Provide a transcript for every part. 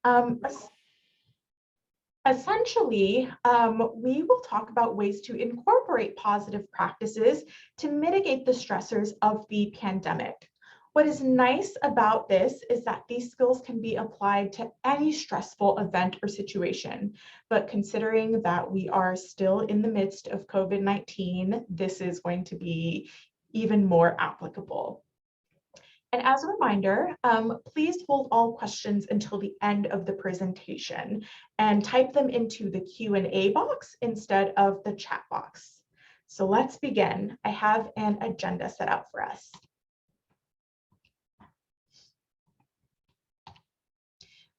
Um, es- Essentially, we will talk about ways to incorporate positive practices to mitigate the stressors of the pandemic. What is nice about this is that these skills can be applied to any stressful event or situation. But considering that we are still in the midst of COVID-19, this is going to be even more applicable. And as a reminder, please hold all questions until the end of the presentation and type them into the Q&A box instead of the chat box. So let's begin. I have an agenda set out for us.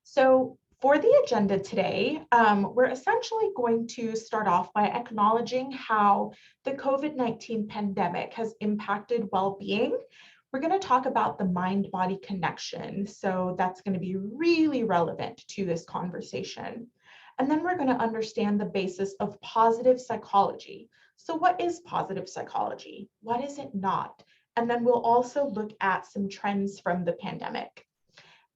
So for the agenda today, we're essentially going to start off by acknowledging how the COVID-19 pandemic has impacted well-being. We're going to talk about the mind-body connection. So that's going to be really relevant to this conversation. And then we're going to understand the basis of positive psychology. So what is positive psychology? What is it not? And then we'll also look at some trends from the pandemic.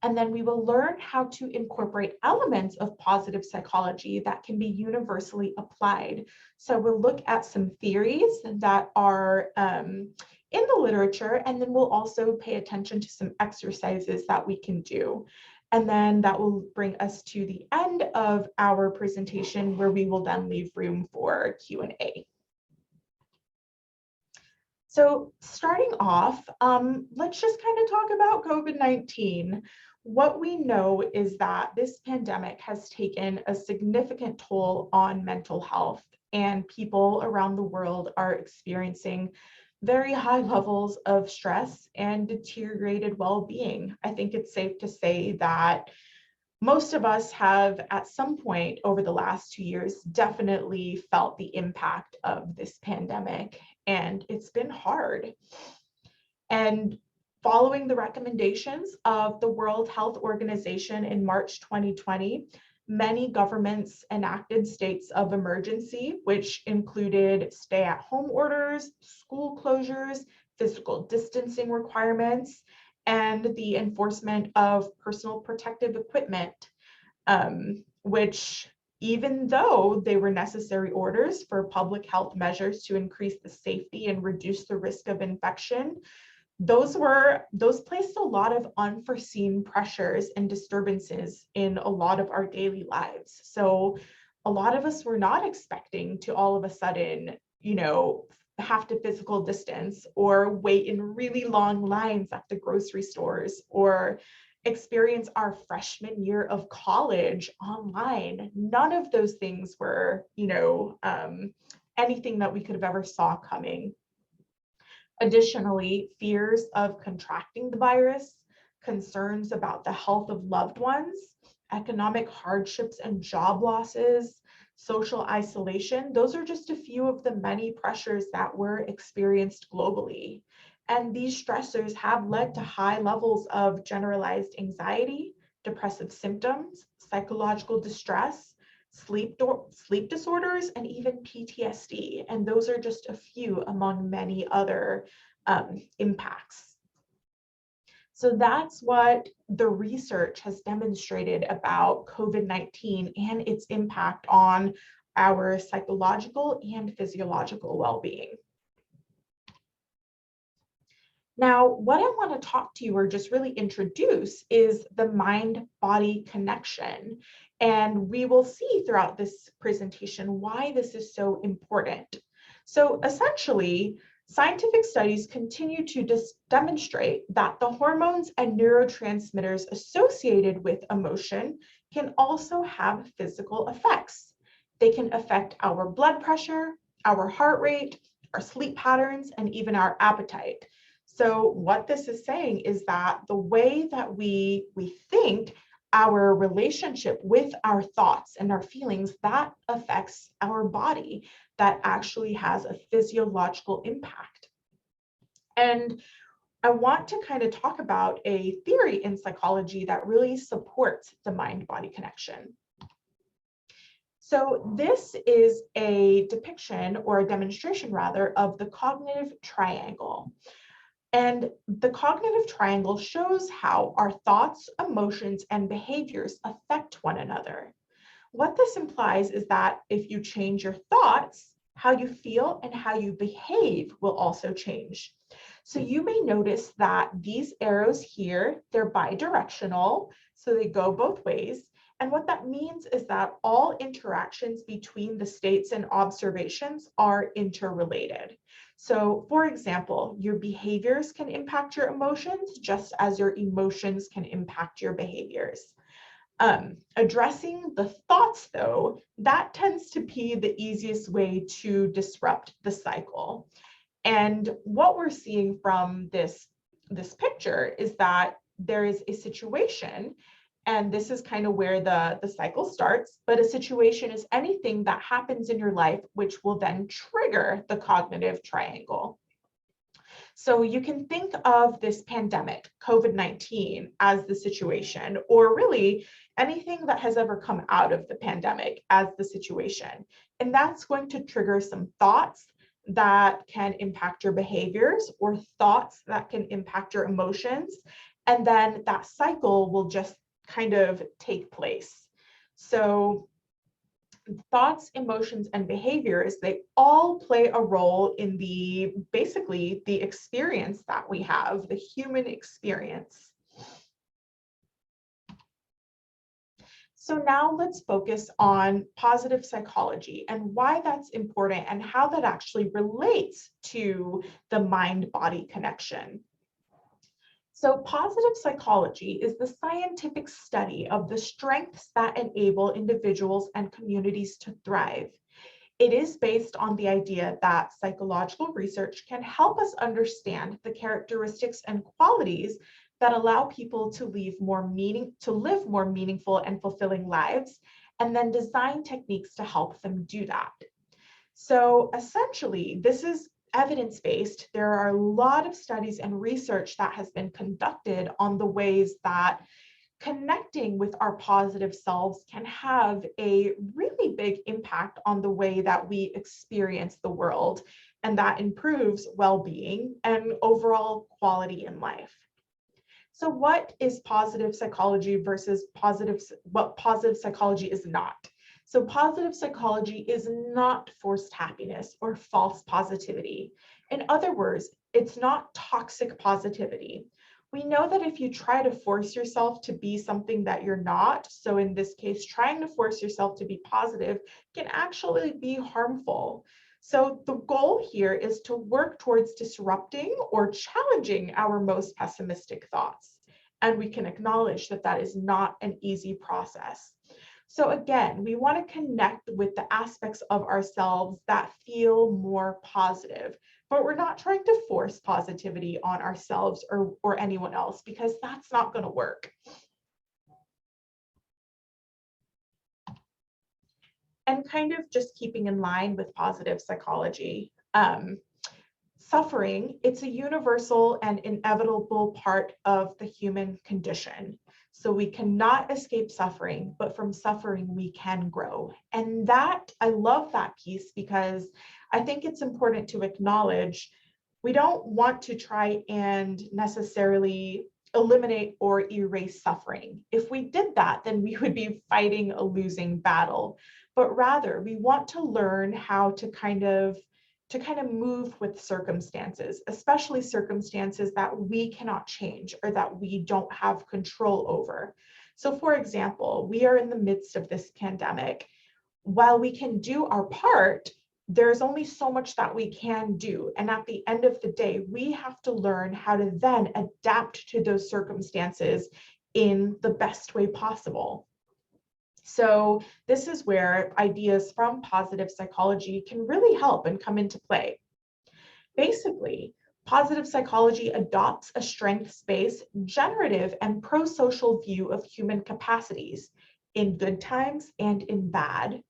And then we will learn how to incorporate elements of positive psychology that can be universally applied. So we'll look at some theories that are in the literature, and then we'll also pay attention to some exercises that we can do. And then that will bring us to the end of our presentation, where we will then leave room for Q&A. So starting off, let's just kind of talk about COVID-19. What we know is that this pandemic has taken a significant toll on mental health, and people around the world are experiencing very high levels of stress and deteriorated well-being. I think it's safe to say that most of us have, at some point over the last 2 years, definitely felt the impact of this pandemic, and it's been hard. And following the recommendations of the World Health Organization in March 2020, many governments enacted states of emergency, which included stay-at-home orders, school closures, physical distancing requirements, and the enforcement of personal protective equipment, which, even though they were necessary orders for public health measures to increase the safety and reduce the risk of infection, those placed a lot of unforeseen pressures and disturbances in a lot of our daily lives. So a lot of us were not expecting to all of a sudden, have to physical distance or wait in really long lines at the grocery stores or experience our freshman year of college online. None of those things were, anything that we could have ever saw coming. Additionally, fears of contracting the virus, concerns about the health of loved ones, economic hardships and job losses, social isolation, those are just a few of the many pressures that were experienced globally. And these stressors have led to high levels of generalized anxiety, depressive symptoms, psychological distress, sleep disorders, and even PTSD. And those are just a few among many other impacts. So that's what the research has demonstrated about COVID-19 and its impact on our psychological and physiological well-being. Now, what I want to talk to you or just really introduce is the mind-body connection. And we will see throughout this presentation why this is so important. So essentially, scientific studies continue to demonstrate that the hormones and neurotransmitters associated with emotion can also have physical effects. They can affect our blood pressure, our heart rate, our sleep patterns, and even our appetite. So what this is saying is that the way that we think, our relationship with our thoughts and our feelings, that affects our body, that actually has a physiological impact. And I want to kind of talk about a theory in psychology that really supports the mind-body connection. So this is a depiction, or a demonstration rather, of the cognitive triangle. And the cognitive triangle shows how our thoughts, emotions, and behaviors affect one another. What this implies is that if you change your thoughts, how you feel and how you behave will also change. So you may notice that these arrows here, they're bidirectional, so they go both ways. And what that means is that all interactions between the states and observations are interrelated. So for example, your behaviors can impact your emotions just as your emotions can impact your behaviors. Addressing the thoughts, though, that tends to be the easiest way to disrupt the cycle. And what we're seeing from this picture is that there is a situation, and this is kind of where the cycle starts, but a situation is anything that happens in your life which will then trigger the cognitive triangle. So you can think of this pandemic, COVID-19, as the situation, or really anything that has ever come out of the pandemic as the situation. And that's going to trigger some thoughts that can impact your behaviors or thoughts that can impact your emotions. And then that cycle will just kind of take place. So thoughts, emotions, and behaviors, they all play a role in basically the experience that we have, the human experience. So now let's focus on positive psychology and why that's important and how that actually relates to the mind-body connection. So positive psychology is the scientific study of the strengths that enable individuals and communities to thrive. It is based on the idea that psychological research can help us understand the characteristics and qualities that allow people to live more meaningful and fulfilling lives, and then design techniques to help them do that. So essentially, this is evidence-based. There are a lot of studies and research that has been conducted on the ways that connecting with our positive selves can have a really big impact on the way that we experience the world, and that improves well-being and overall quality in life. So what is positive psychology versus what positive psychology is not? So positive psychology is not forced happiness or false positivity. In other words, it's not toxic positivity. We know that if you try to force yourself to be something that you're not, so in this case, trying to force yourself to be positive can actually be harmful. So the goal here is to work towards disrupting or challenging our most pessimistic thoughts. And we can acknowledge that that is not an easy process. So again, we want to connect with the aspects of ourselves that feel more positive, but we're not trying to force positivity on ourselves or anyone else, because that's not going to work. And kind of just keeping in line with positive psychology, suffering, it's a universal and inevitable part of the human condition. So we cannot escape suffering, but from suffering we can grow. And that, I love that piece, because I think it's important to acknowledge we don't want to try and necessarily eliminate or erase suffering. If we did that, then we would be fighting a losing battle. But rather, we want to learn how to kind of move with circumstances, especially circumstances that we cannot change or that we don't have control over. So for example, we are in the midst of this pandemic. While we can do our part, there's only so much that we can do. And at the end of the day, we have to learn how to then adapt to those circumstances in the best way possible. So this is where ideas from positive psychology can really help and come into play. Basically, positive psychology adopts a strengths-based, generative, and pro-social view of human capacities in good times and in bad.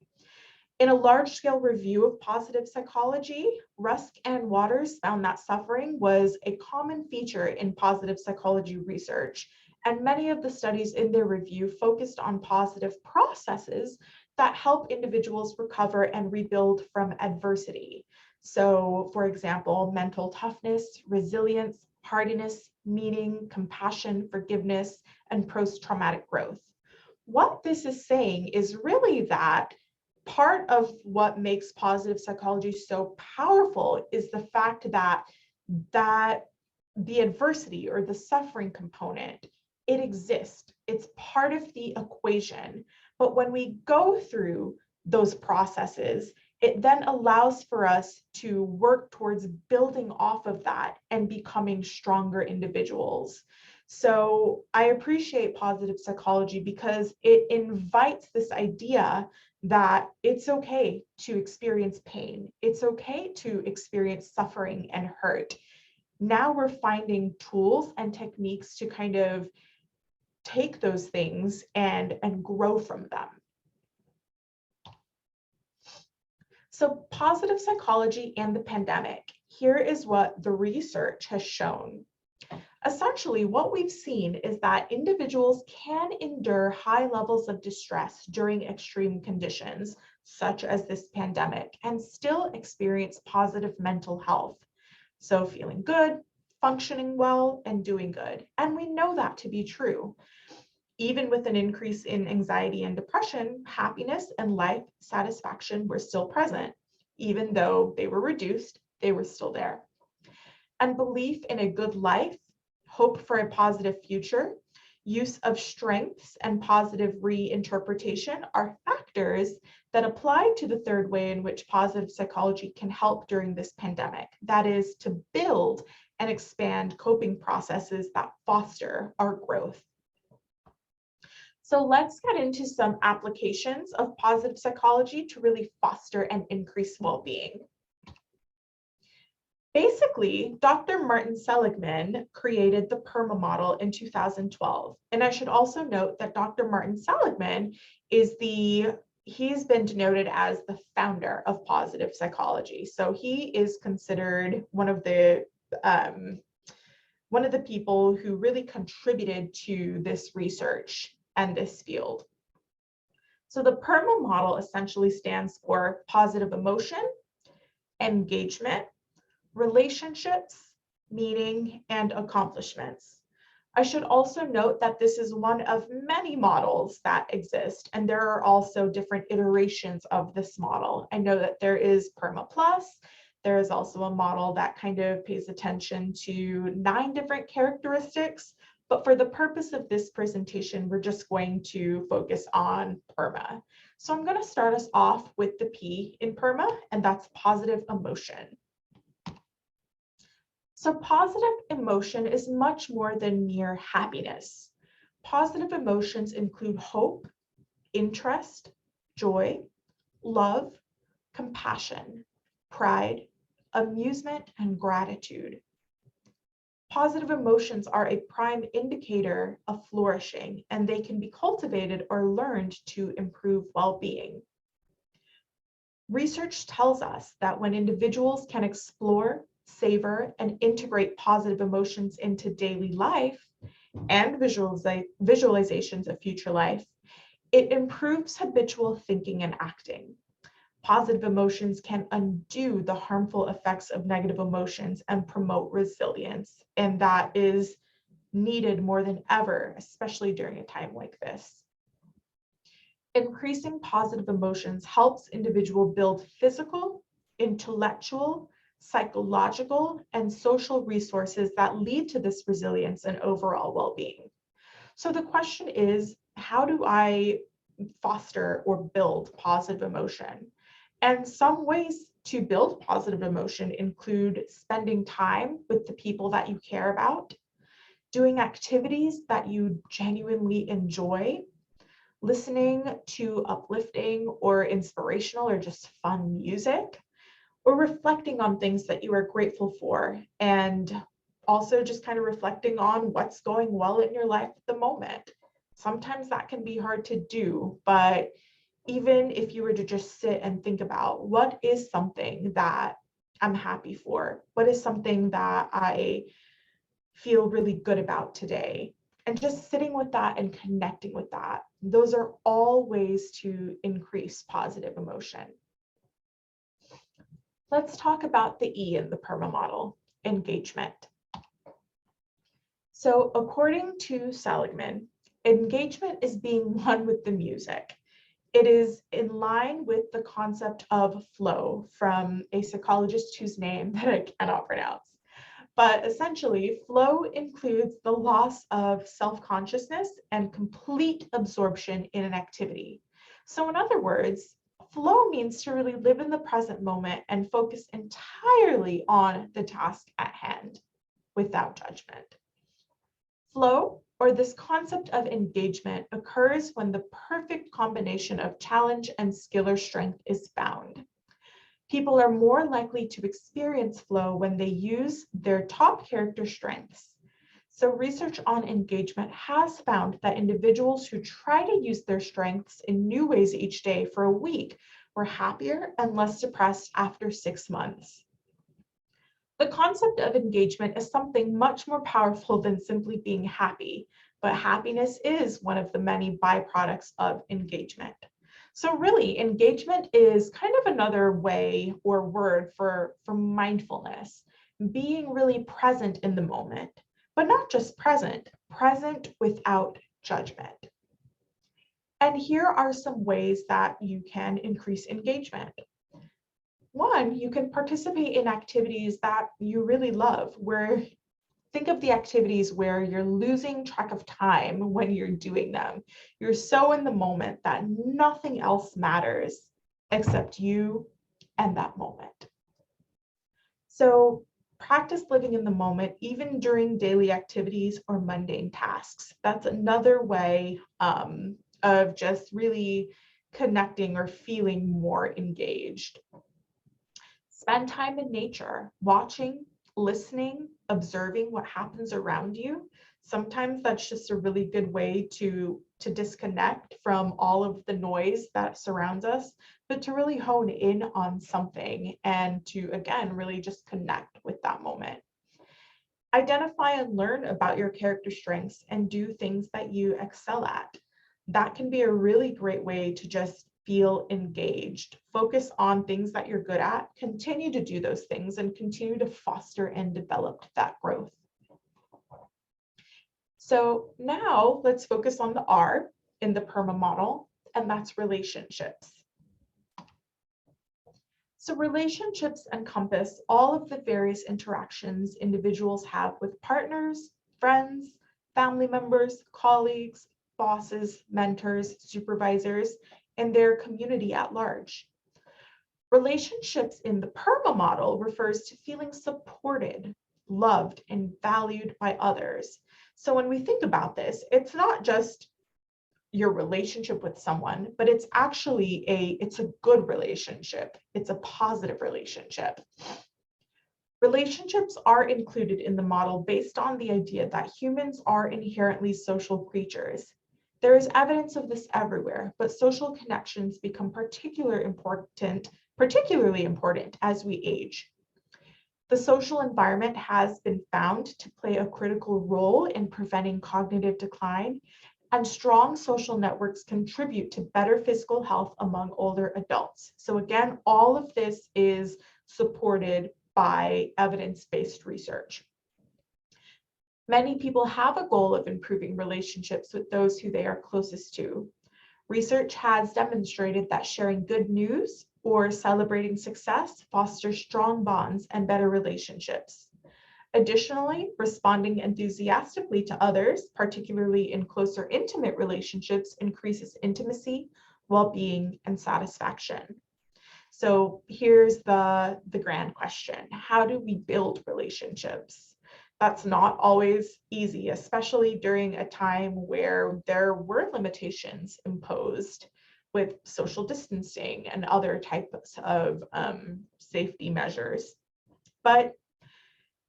In a large-scale review of positive psychology, Rusk and Waters found that suffering was a common feature in positive psychology research, and many of the studies in their review focused on positive processes that help individuals recover and rebuild from adversity. So, for example, mental toughness, resilience, hardiness, meaning, compassion, forgiveness, and post-traumatic growth. What this is saying is really that part of what makes positive psychology so powerful is the fact that the adversity or the suffering component, it exists. It's part of the equation. But when we go through those processes, it then allows for us to work towards building off of that and becoming stronger individuals. So I appreciate positive psychology because it invites this idea that it's okay to experience pain. It's okay to experience suffering and hurt. Now we're finding tools and techniques to kind of take those things and grow from them. So positive psychology and the pandemic. Here is what the research has shown. Essentially, what we've seen is that individuals can endure high levels of distress during extreme conditions, such as this pandemic, and still experience positive mental health. So feeling good, functioning well, and doing good. And we know that to be true. Even with an increase in anxiety and depression, happiness and life satisfaction were still present. Even though they were reduced, they were still there. And belief in a good life, hope for a positive future, use of strengths, and positive reinterpretation are factors that apply to the third way in which positive psychology can help during this pandemic. That is to build and expand coping processes that foster our growth. So let's get into some applications of positive psychology to really foster and increase well-being. Basically, Dr. Martin Seligman created the PERMA model in 2012. And I should also note that Dr. Martin Seligman he's been denoted as the founder of positive psychology. So he is considered one of the people who really contributed to this research and this field. So the PERMA model essentially stands for positive emotion, engagement, relationships, meaning, and accomplishments. I should also note that this is one of many models that exist, and there are also different iterations of this model. I know that there is PERMA Plus. There is also a model that kind of pays attention to 9 different characteristics, but for the purpose of this presentation, we're just going to focus on PERMA. So I'm going to start us off with the P in PERMA, and that's positive emotion. So positive emotion is much more than mere happiness. Positive emotions include hope, interest, joy, love, compassion, pride, amusement, and gratitude. Positive emotions are a prime indicator of flourishing, and they can be cultivated or learned to improve well-being. Research tells us that when individuals can explore, savor, and integrate positive emotions into daily life and visualizations of future life, it improves habitual thinking and acting. Positive emotions can undo the harmful effects of negative emotions and promote resilience, and that is needed more than ever, especially during a time like this. Increasing positive emotions helps individuals build physical, intellectual, psychological, and social resources that lead to this resilience and overall well-being. So the question is, how do I foster or build positive emotion? And some ways to build positive emotion include spending time with the people that you care about, doing activities that you genuinely enjoy, listening to uplifting or inspirational or just fun music, or reflecting on things that you are grateful for, and also just kind of reflecting on what's going well in your life at the moment. Sometimes that can be hard to do, but even if you were to just sit and think about what is something that I'm happy for, what is something that I feel really good about today, and just sitting with that and connecting with that, those are all ways to increase positive emotion. Let's talk about the E in the PERMA model, engagement. So according to Seligman, engagement is being one with the music. It is in line with the concept of flow from a psychologist whose name that I cannot pronounce. But essentially, flow includes the loss of self-consciousness and complete absorption in an activity. So in other words, flow means to really live in the present moment and focus entirely on the task at hand without judgment. Flow, or this concept of engagement, occurs when the perfect combination of challenge and skill or strength is found. People are more likely to experience flow when they use their top character strengths. So research on engagement has found that individuals who try to use their strengths in new ways each day for a week were happier and less depressed after 6 months. The concept of engagement is something much more powerful than simply being happy, but happiness is one of the many byproducts of engagement. So really, engagement is kind of another way or word for mindfulness, being really present in the moment, but not just present, present without judgment. And here are some ways that you can increase engagement. One, you can participate in activities that you really love, where think of the activities where you're losing track of time when you're doing them. You're so in the moment that nothing else matters except you and that moment. So practice living in the moment, even during daily activities or mundane tasks. That's another way of just really connecting or feeling more engaged. Spend time in nature, watching, listening, observing what happens around you. Sometimes that's just a really good way to disconnect from all of the noise that surrounds us, but to really hone in on something and to, again, really just connect with that moment. Identify and learn about your character strengths and do things that you excel at. That can be a really great way to just feel engaged. Focus on things that you're good at, continue to do those things, and continue to foster and develop that growth. So now let's focus on the R in the PERMA model, and that's relationships. So relationships encompass all of the various interactions individuals have with partners, friends, family members, colleagues, bosses, mentors, supervisors, and their community at large. Relationships in the PERMA model refers to feeling supported, loved, and valued by others. So when we think about this, it's not just your relationship with someone, but it's actually it's a good relationship. It's a positive relationship. Relationships are included in the model based on the idea that humans are inherently social creatures. There is evidence of this everywhere, but social connections become particularly important as we age. The social environment has been found to play a critical role in preventing cognitive decline, and strong social networks contribute to better physical health among older adults. So again, all of this is supported by evidence-based research. Many people have a goal of improving relationships with those who they are closest to. Research has demonstrated that sharing good news or celebrating success fosters strong bonds and better relationships. Additionally, responding enthusiastically to others, particularly in closer intimate relationships, increases intimacy, well-being, and satisfaction. So here's the grand question. How do we build relationships? That's not always easy, especially during a time where there were limitations imposed with social distancing and other types of safety measures. But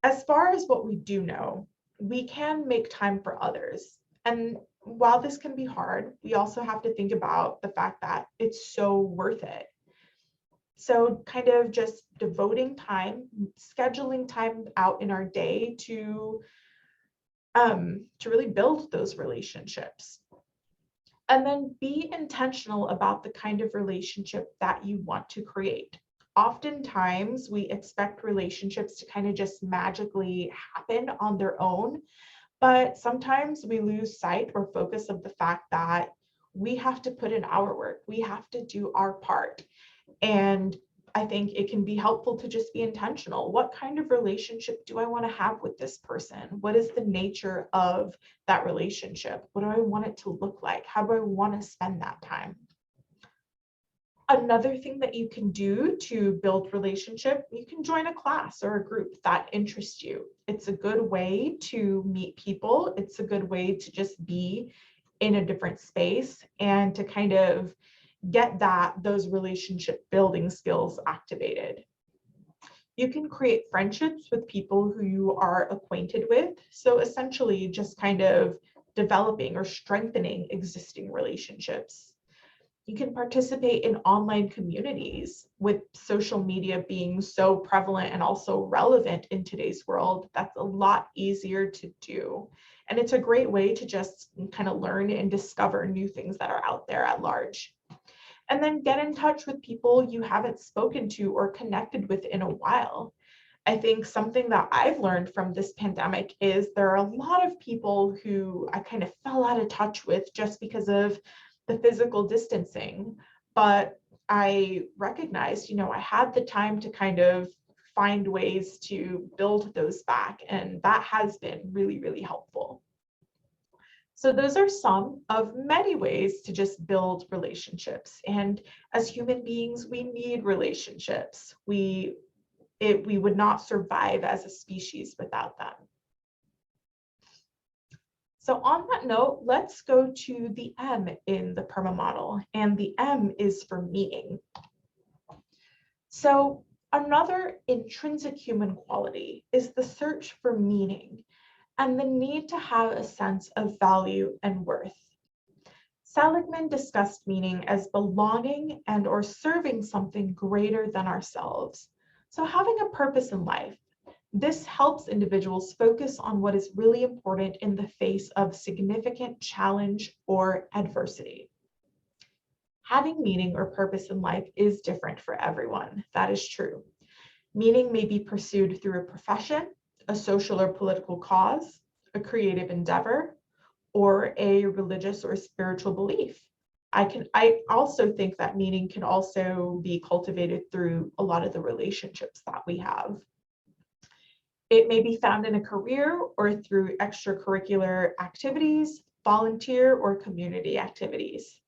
as far as what we do know, we can make time for others. And while this can be hard, we also have to think about the fact that it's so worth it. So kind of just devoting time, scheduling time out in our day to really build those relationships. And then be intentional about the kind of relationship that you want to create. Oftentimes we expect relationships to kind of just magically happen on their own, But sometimes we lose sight or focus of the fact that we have to put in our work, we have to do our part. And I think it can be helpful to just be intentional. What kind of relationship do I want to have with this person? What is the nature of that relationship? What do I want it to look like? How do I want to spend that time? Another thing that you can do to build relationship, you can join a class or a group that interests you. It's a good way to meet people. It's a good way to just be in a different space and to kind of get those relationship building skills activated. You can create friendships with people who you are acquainted with. So essentially just kind of developing or strengthening existing relationships. You can participate in online communities. With social media being so prevalent and also relevant in today's world, that's a lot easier to do. And it's a great way to just kind of learn and discover new things that are out there at large. And then get in touch with people you haven't spoken to or connected with in a while. I think something that I've learned from this pandemic is there are a lot of people who I kind of fell out of touch with just because of the physical distancing. But I recognized, I had the time to kind of find ways to build those back. And that has been really, really helpful. So those are some of many ways to just build relationships. And as human beings, we need relationships. We would not survive as a species without them. So on that note, let's go to the M in the PERMA model, and the M is for meaning. So another intrinsic human quality is the search for meaning and the need to have a sense of value and worth. Seligman discussed meaning as belonging and or serving something greater than ourselves. So having a purpose in life. This helps individuals focus on what is really important in the face of significant challenge or adversity. Having meaning or purpose in life is different for everyone. That is true. Meaning may be pursued through a profession, a social or political cause, a creative endeavor, or a religious or spiritual belief. I also think that meaning can also be cultivated through a lot of the relationships that we have. It may be found in a career or through extracurricular activities, volunteer or community activities.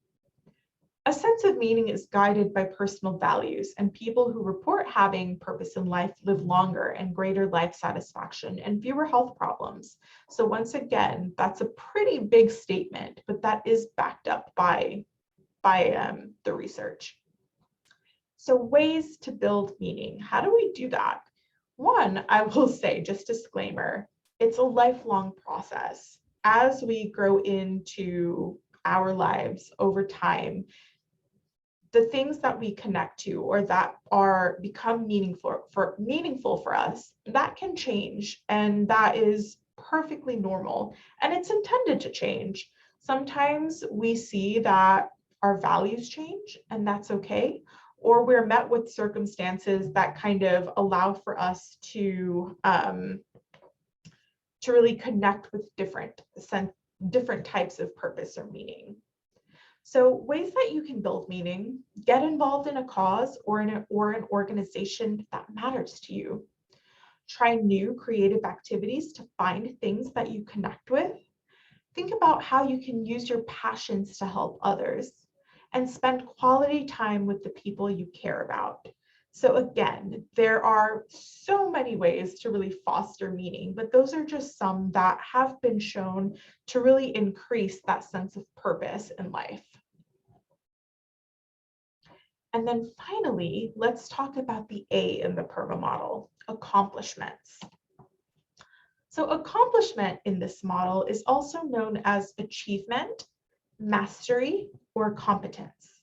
A sense of meaning is guided by personal values, and people who report having purpose in life live longer and greater life satisfaction and fewer health problems. So once again, that's a pretty big statement, but that is backed up by the research. So ways to build meaning. How do we do that? One, I will say, just disclaimer, it's a lifelong process. As we grow into our lives over time, the things that we connect to or that are become meaningful for us, that can change, and that is perfectly normal, and it's intended to change. Sometimes we see that our values change, and that's okay, or we're met with circumstances that kind of allow for us to really connect with different types of purpose or meaning. So ways that you can build meaning: get involved in a cause or an organization that matters to you. Try new creative activities to find things that you connect with. Think about how you can use your passions to help others, and spend quality time with the people you care about. So again, there are so many ways to really foster meaning, but those are just some that have been shown to really increase that sense of purpose in life. And then finally, let's talk about the A in the PERMA model, accomplishments. So accomplishment in this model is also known as achievement, mastery, or competence.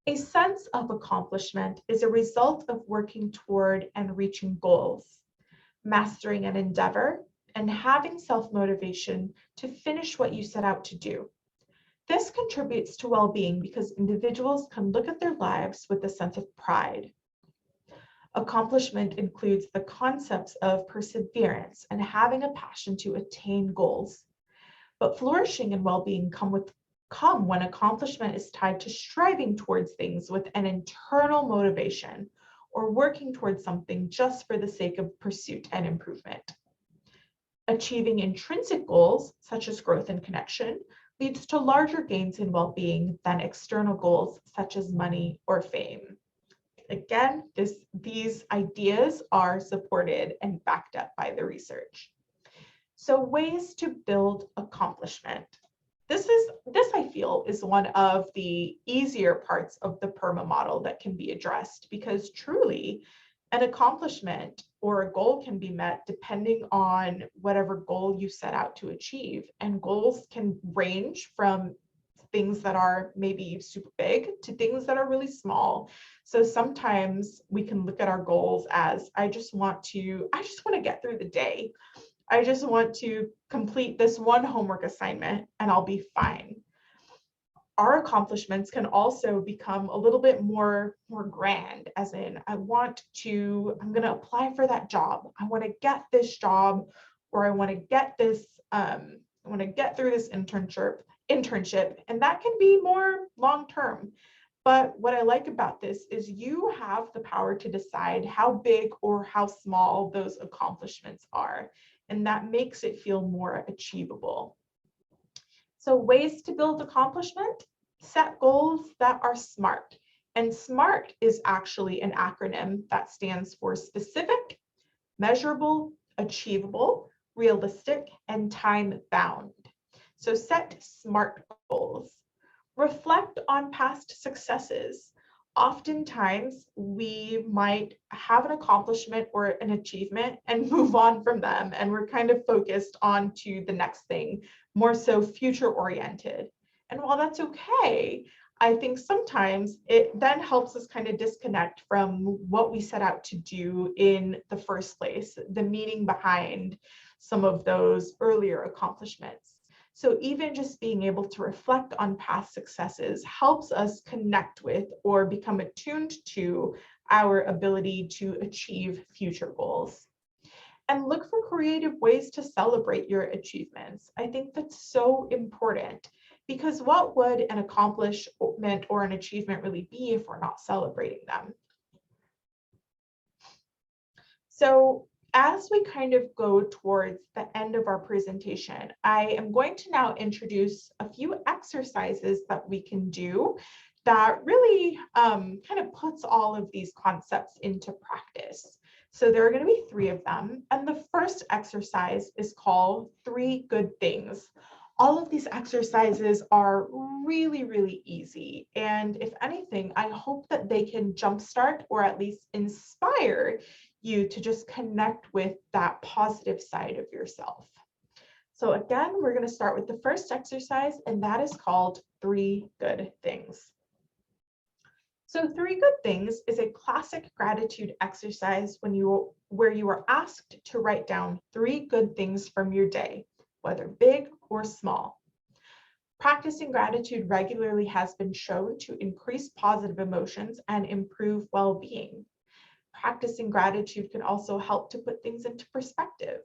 A sense of accomplishment is a result of working toward and reaching goals, mastering an endeavor, and having self-motivation to finish what you set out to do. This contributes to well-being because individuals can look at their lives with a sense of pride. Accomplishment includes the concepts of perseverance and having a passion to attain goals. But flourishing and well-being come when accomplishment is tied to striving towards things with an internal motivation or working towards something just for the sake of pursuit and improvement. Achieving intrinsic goals, such as growth and connection, leads to larger gains in well-being than external goals, such as money or fame. Again, these ideas are supported and backed up by the research. So ways to build accomplishment. This I feel is one of the easier parts of the PERMA model that can be addressed, because truly an accomplishment or a goal can be met depending on whatever goal you set out to achieve. And goals can range from things that are maybe super big to things that are really small. So sometimes we can look at our goals as, I just want to get through the day. I just want to complete this one homework assignment and I'll be fine. Our accomplishments can also become a little bit more grand, as in, I'm going to apply for that job. I want to get this job, or I want to get this, I want to get through this internship, and that can be more long-term. But what I like about this is you have the power to decide how big or how small those accomplishments are, and that makes it feel more achievable. So ways to build accomplishment: set goals that are SMART. And SMART is actually an acronym that stands for specific, measurable, achievable, realistic, and time-bound. So set SMART goals. Reflect on past successes. Oftentimes, we might have an accomplishment or an achievement and move on from them, and we're kind of focused on to the next thing, more so future-oriented. And while that's okay, I think sometimes it then helps us kind of disconnect from what we set out to do in the first place, the meaning behind some of those earlier accomplishments. So even just being able to reflect on past successes helps us connect with or become attuned to our ability to achieve future goals. And look for creative ways to celebrate your achievements. I think that's so important, because what would an accomplishment or an achievement really be if we're not celebrating them? So as we kind of go towards the end of our presentation, I am going to now introduce a few exercises that we can do that really kind of puts all of these concepts into practice. So there are going to be 3 of them. And the first exercise is called 3 Good Things. All of these exercises are really, really easy. And if anything, I hope that they can jumpstart or at least inspire you to just connect with that positive side of yourself. So again, we're going to start with the first exercise, and that is called 3 Good Things. So 3 Good Things is a classic gratitude exercise where you are asked to write down 3 good things from your day, whether big or small. Practicing gratitude regularly has been shown to increase positive emotions and improve well-being. Practicing gratitude can also help to put things into perspective.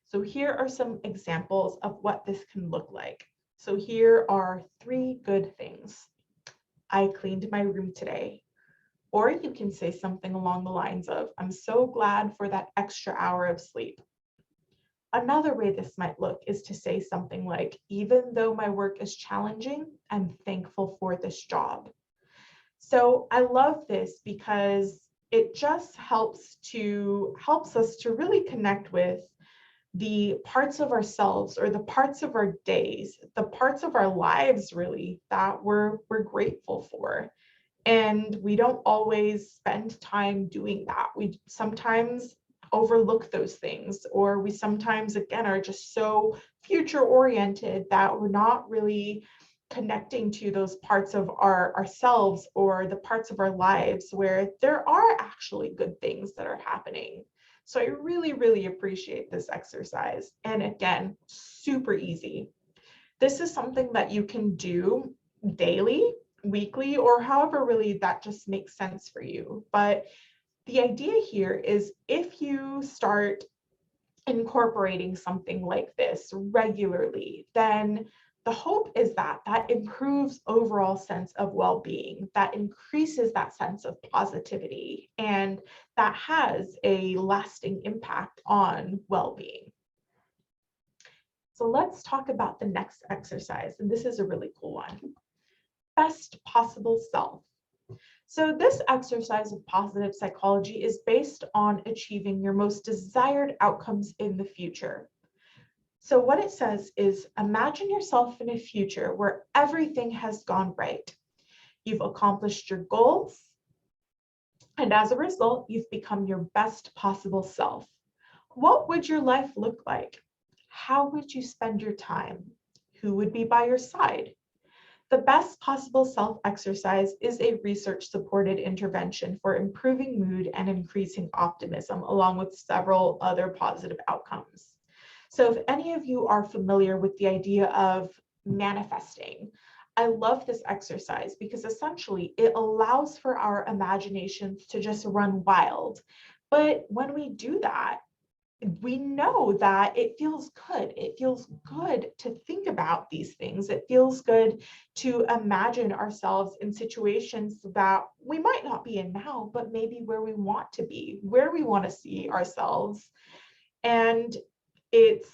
So here are some examples of what this can look like. So here are 3 good things. I cleaned my room today. Or you can say something along the lines of, I'm so glad for that extra hour of sleep. Another way this might look is to say something like, even though my work is challenging, I'm thankful for this job. So I love this because it just helps us to really connect with the parts of ourselves or the parts of our days, the parts of our lives really that we're grateful for. And we don't always spend time doing that. We sometimes overlook those things, or we sometimes, again, are just so future oriented that we're not really connecting to those parts of ourselves or the parts of our lives where there are actually good things that are happening. So I really, really appreciate this exercise. And again, super easy. This is something that you can do daily, weekly, or however really that just makes sense for you. But the idea here is if you start incorporating something like this regularly, then the hope is that that improves overall sense of well-being, that increases that sense of positivity, and that has a lasting impact on well-being. So let's talk about the next exercise, and this is a really cool one. Best possible self. So this exercise of positive psychology is based on achieving your most desired outcomes in the future. So what it says is, imagine yourself in a future where everything has gone right. You've accomplished your goals, and as a result, you've become your best possible self. What would your life look like? How would you spend your time? Who would be by your side? The best possible self exercise is a research-supported intervention for improving mood and increasing optimism, along with several other positive outcomes. So if any of you are familiar with the idea of manifesting, I love this exercise because essentially it allows for our imaginations to just run wild. But when we do that, we know that it feels good. It feels good to think about these things. It feels good to imagine ourselves in situations that we might not be in now, but maybe where we want to be, where we want to see ourselves. And it's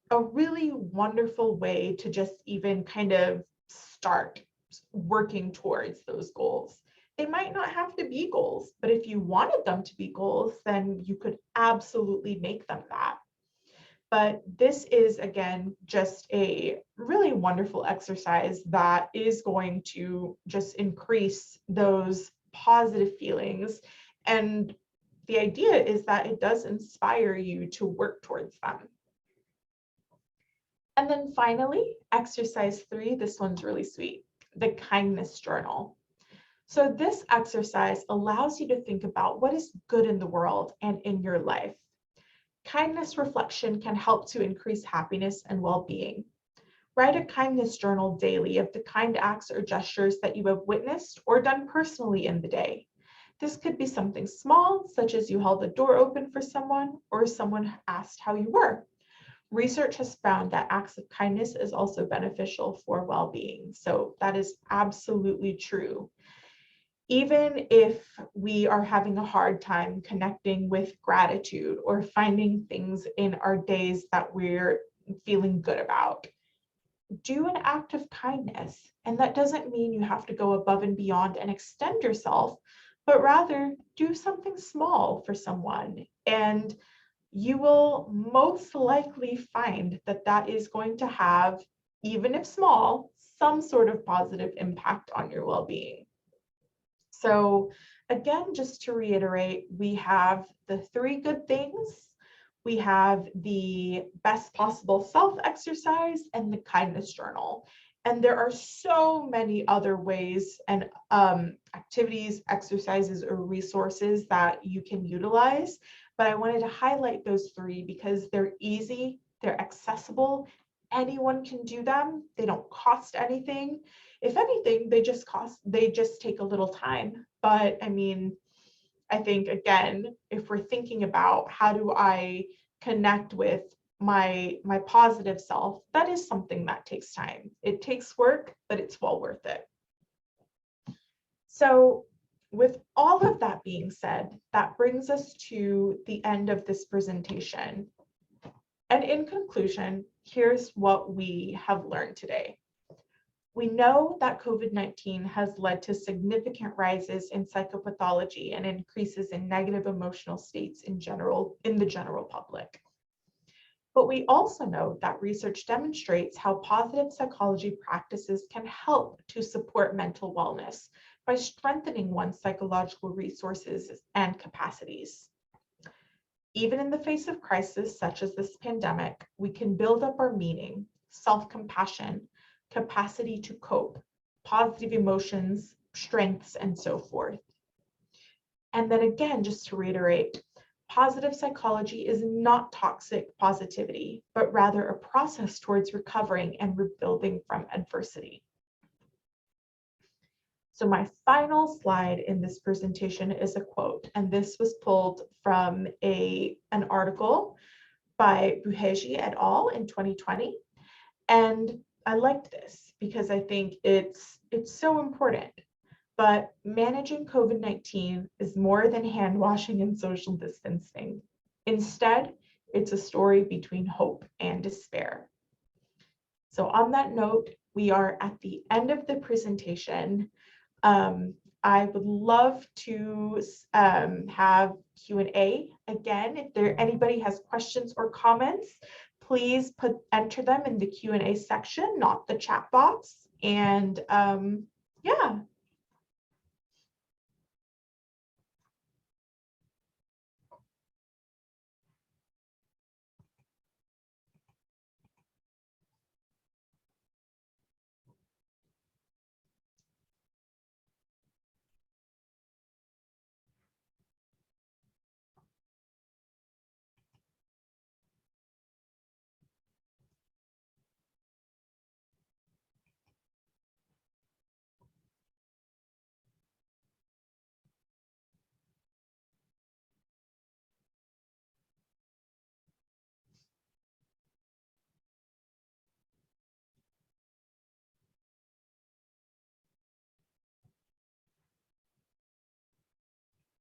a really wonderful way to just even kind of start working towards those goals. They might not have to be goals, but if you wanted them to be goals, then you could absolutely make them that. But this is, again, just a really wonderful exercise that is going to just increase those positive feelings. And the idea is that it does inspire you to work towards them. And then finally, exercise 3, this one's really sweet, the kindness journal. So this exercise allows you to think about what is good in the world and in your life. Kindness reflection can help to increase happiness and well-being. Write a kindness journal daily of the kind acts or gestures that you have witnessed or done personally in the day. This could be something small, such as you held the door open for someone or someone asked how you were. Research has found that acts of kindness is also beneficial for well-being. So that is absolutely true. Even if we are having a hard time connecting with gratitude or finding things in our days that we're feeling good about, do an act of kindness. And that doesn't mean you have to go above and beyond and extend yourself, but rather do something small for someone. And you will most likely find that that is going to have, even if small, some sort of positive impact on your well-being. So again, just to reiterate, we have the 3 good things. We have the best possible self exercise and the kindness journal. And there are so many other ways and activities, exercises, or resources that you can utilize. But I wanted to highlight those 3 because they're easy, they're accessible, anyone can do them, they don't cost anything. If anything, they just take a little time. But I mean, I think, again, if we're thinking about how do I connect with my positive self, that is something that takes time. It takes work, but it's well worth it. So with all of that being said, that brings us to the end of this presentation. And in conclusion, here's what we have learned today. We know that COVID-19 has led to significant rises in psychopathology and increases in negative emotional states in the general public. But we also know that research demonstrates how positive psychology practices can help to support mental wellness by strengthening one's psychological resources and capacities. Even in the face of crisis such as this pandemic, we can build up our meaning, self-compassion, capacity to cope, positive emotions, strengths, and so forth. And then again, just to reiterate, positive psychology is not toxic positivity, but rather a process towards recovering and rebuilding from adversity. So my final slide in this presentation is a quote, and this was pulled from an article by Buhegi et al. In 2020. And I liked this because I think it's so important. But managing COVID-19 is more than hand washing and social distancing. Instead, it's a story between hope and despair. So on that note, we are at the end of the presentation. I would love to have Q&A again. If anybody has questions or comments, please enter them in the Q&A section, not the chat box. And yeah.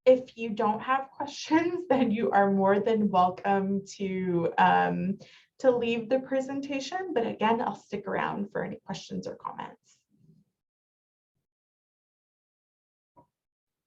If you don't have questions, then you are more than welcome to leave the presentation. But again, I'll stick around for any questions or comments.